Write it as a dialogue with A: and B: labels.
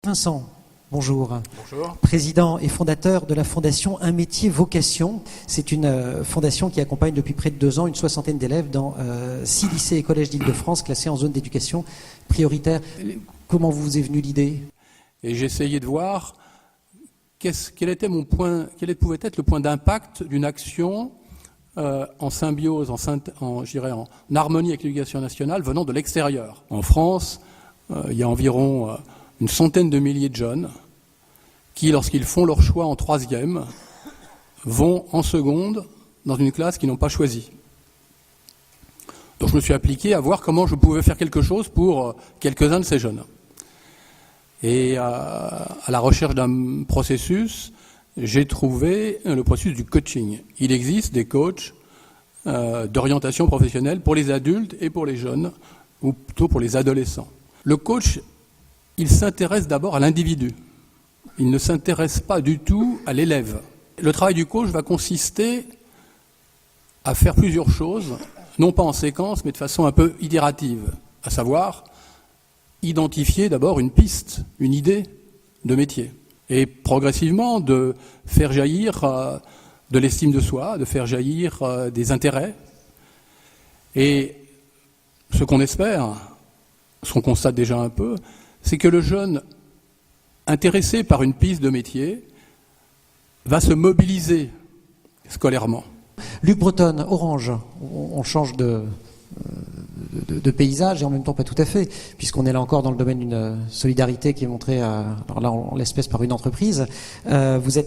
A: Vincent, bonjour.
B: Bonjour.
A: Président et fondateur de la fondation Un métier vocation. C'est une fondation qui accompagne depuis près de 2 ans une soixantaine d'élèves dans 6 lycées et collèges d'Île-de-France classés en zone d'éducation prioritaire. Comment vous est venue l'idée?
B: Et j'ai essayé de voir quel pouvait être le point d'impact d'une action en symbiose, en harmonie avec l'éducation nationale venant de l'extérieur. En France, il y a environ une centaine de milliers de jeunes qui, lorsqu'ils font leur choix en 3e, vont en seconde dans une classe qu'ils n'ont pas choisie. Donc je me suis appliqué à voir comment je pouvais faire quelque chose pour quelques-uns de ces jeunes. Et à la recherche d'un processus, j'ai trouvé le processus du coaching. Il existe des coachs d'orientation professionnelle pour les adultes et pour les jeunes, ou plutôt pour les adolescents. Le coach, il s'intéresse d'abord à l'individu. Il ne s'intéresse pas du tout à l'élève. Le travail du coach va consister à faire plusieurs choses, non pas en séquence, mais de façon un peu itérative, à savoir identifier d'abord une piste, une idée de métier, et progressivement de faire jaillir de l'estime de soi, de faire jaillir des intérêts. Et ce qu'on espère, ce qu'on constate déjà un peu, c'est que le jeune intéressé par une piste de métier va se mobiliser scolairement.
A: Luc Bretonne, Orange, on change de paysage et en même temps pas tout à fait, puisqu'on est là encore dans le domaine d'une solidarité qui est montrée, alors là en l'espèce par une entreprise. Vous êtes